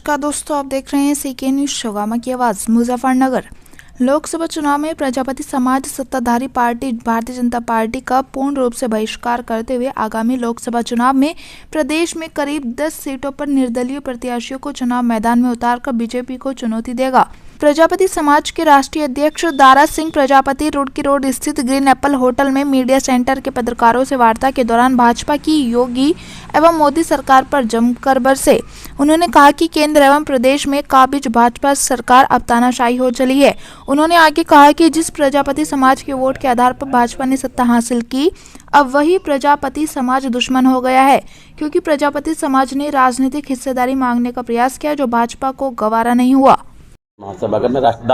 नमस्कार दोस्तों, आप देख रहे हैं सीके न्यूज शोगामा की आवाज। मुजफ्फरनगर लोकसभा चुनाव में प्रजापति समाज सत्ताधारी पार्टी भारतीय जनता पार्टी का पूर्ण रूप से बहिष्कार करते हुए आगामी लोकसभा चुनाव में प्रदेश में करीब 10 सीटों पर निर्दलीय प्रत्याशियों को चुनाव मैदान में उतारकर बीजेपी को चुनौती देगा। प्रजापति समाज के राष्ट्रीय अध्यक्ष दारा सिंह प्रजापति रुड़की रोड स्थित ग्रीन एप्पल होटल में मीडिया सेंटर के पत्रकारों से वार्ता के दौरान भाजपा की योगी एवं मोदी सरकार पर जमकर बरसे। उन्होंने कहा कि केंद्र एवं प्रदेश में काबिज भाजपा सरकार अब तानाशाही हो चली है। उन्होंने आगे कहा कि जिस प्रजापति समाज के वोट के आधार पर भाजपा ने सत्ता हासिल की, अब वही प्रजापति समाज दुश्मन हो गया है, क्योंकि प्रजापति समाज ने राजनीतिक हिस्सेदारी मांगने का प्रयास किया जो भाजपा को गवारा नहीं हुआ। महासभा का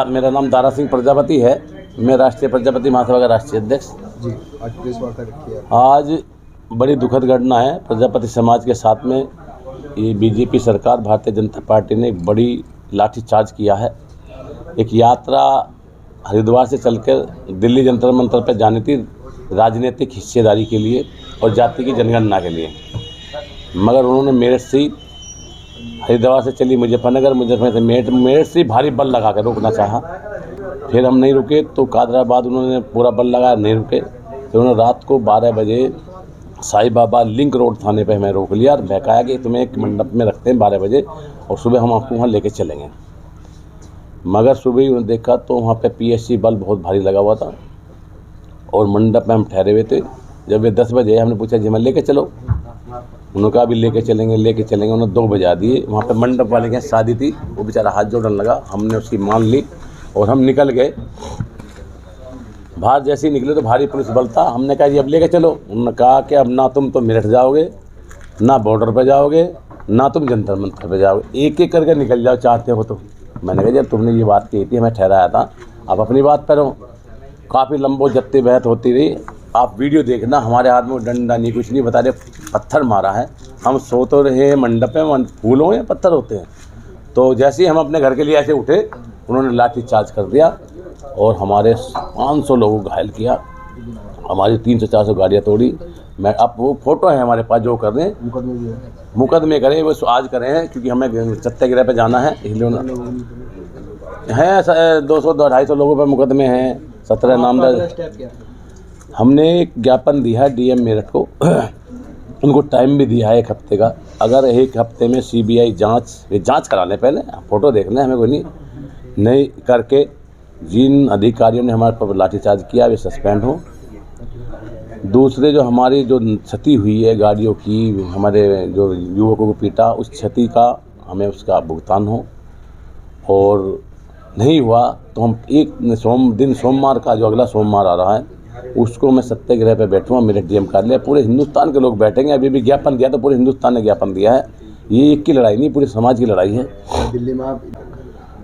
मेरा नाम दारा सिंह प्रजापति है। मैं राष्ट्रीय प्रजापति महासभा का राष्ट्रीय अध्यक्ष जी। आज प्रेस वार्ता रखी है। आज बड़ी दुखद घटना है। प्रजापति समाज के साथ में ये बीजेपी सरकार भारतीय जनता पार्टी ने एक बड़ी लाठीचार्ज किया है। एक यात्रा हरिद्वार से चलकर दिल्ली जंतर मंतर पर जानी थी राजनीतिक हिस्सेदारी के लिए और जाति की जनगणना के लिए, मगर उन्होंने मेरठ से हरिद्वार से चली मुजफ्फरनगर से मेरठ से भारी बल लगा कर रोकना चाहा। फिर हम नहीं रुके तो कादराबाद उन्होंने पूरा बल लगाया, नहीं रुके। फिर उन्होंने रात को 12 बजे साईं बाबा लिंक रोड थाने पे हमें रोक लिया और बहकाया कि तुम्हें एक मंडप में रखते हैं 12 बजे और सुबह हम आपको वहाँ लेके चलेंगे। मगर सुबह ही उन्होंने देखा तो वहाँ पे पीएससी बल बहुत भारी लगा हुआ था और मंडप में हम ठहरे हुए थे। जब वे 10 बजे हमने पूछा जी हमें लेके चलो, उन्होंने कहा अभी लेके चलेंगे। उन्होंने 2 बजा दिए। वहाँ पे मंडप वाले के शादी थी, वो बेचारा हाथ जोड़ने लगा। हमने उसकी मान ली और हम निकल गए। बाहर जैसे ही निकले तो भारी पुलिस बल था। हमने कहा जी अब लेके चलो। उन्होंने कहा कि अब ना तुम तो मेरठ जाओगे, ना बॉर्डर पे जाओगे, ना तुम जंतर मंतर पे जाओगे, एक एक करके निकल जाओ चाहते हो तो। मैंने कहा जब तुमने ये बात कही थी, हमें ठहराया था, अब अपनी बात पर रहो। काफ़ी लंबो जत्ती बहस होती रही। आप वीडियो देखना, हमारे हाथ में डंडा नहीं, कुछ नहीं, बता रहे पत्थर मारा है। हम सो तो रहे मंडप में, फूलों या पत्थर होते हैं। तो जैसे ही हम अपने घर के लिए ऐसे उठे, उन्होंने लाठी चार्ज कर दिया और हमारे 500 लोगों को घायल किया। हमारी 300-400 गाड़ियाँ तोड़ी। मैं अब वो फोटो है हमारे पास जो कर रहे हैं, मुकदमे करें वो आज करें हैं, क्योंकि हमें सत्याग्रह पे जाना है। इसलिए हैं 200-250 लोगों पर मुकदमे हैं, 17 नामजद। हमने एक ज्ञापन दिया है डीएम मेरठ को। उनको टाइम भी दिया है 1 हफ्ते का। अगर 1 हफ्ते में सीबीआई जांच करा लें, पहले फ़ोटो देख लें, हमें कोई नहीं करके जिन अधिकारियों ने हमारे पर लाठीचार्ज किया वे सस्पेंड हो। दूसरे जो हमारी जो क्षति हुई है गाड़ियों की, हमारे जो युवकों को पीटा, उस क्षति का हमें उसका भुगतान हो। और नहीं हुआ तो हम एक सोमवार का जो अगला सोमवार आ रहा है उसको मैं सत्याग्रह पे बैठूँगा। मेरे डीएम कार्यालय पूरे हिंदुस्तान के लोग बैठेंगे। अभी भी ज्ञापन दिया तो पूरे हिंदुस्तान ने ज्ञापन दिया है। ये एक की लड़ाई नहीं, पूरे समाज की लड़ाई है। दिल्ली में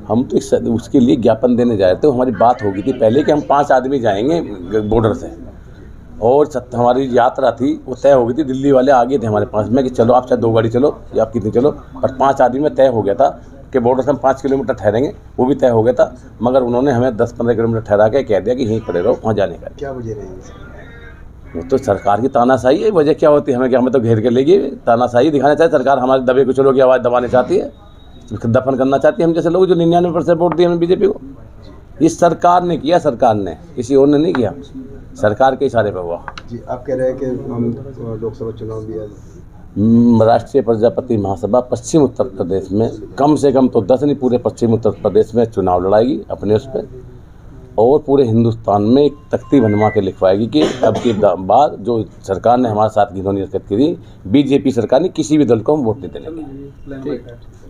हम तो उसके लिए ज्ञापन देने जा रहे थे। हमारी बात हो गई थी पहले कि हम 5 आदमी जाएंगे बॉर्डर से, और हमारी यात्रा थी वो तय हो गई थी। दिल्ली वाले आगे थे हमारे पास में कि चलो आप चाहे 2 गाड़ी चलो या आप कितनी चलो, पर 5 आदमी में तय हो गया था कि बॉर्डर से हम 5 किलोमीटर ठहरेंगे। वो भी तय हो गया था, मगर उन्होंने हमें 10-15 किलोमीटर ठहरा के कह दिया कि यहीं खड़े रहो, वहाँ जाने का। क्या वजह रही? वो तो सरकार की तानाशाही है। वजह क्या होती है हमें तो घेर के लेगी। तानाशाही दिखाना चाहती सरकार, हमारे दबे कुछ लोगों की आवाज़ दबाने चाहती है, दफन करना चाहती है हम जैसे लोग जो 99% वोट दिए हमें बीजेपी को। इस सरकार ने किया, सरकार ने, किसी और ने नहीं किया, सरकार के इशारे पर हुआ जी। आप कह रहे हैं कि हम लोकसभा चुनाव भी राष्ट्रीय प्रजापति महासभा पश्चिम उत्तर प्रदेश में कम से कम तो 10 नहीं, पूरे पश्चिम उत्तर प्रदेश में चुनाव लड़ाएगी अपने उस पर, और पूरे हिंदुस्तान में एक तख्ती बनवा के लिखवाएगी कि अब की बार जो सरकार ने हमारे साथ घिनौनी हरकत की थी, बीजेपी सरकार ने किसी भी दल को हम वोट नहीं देने।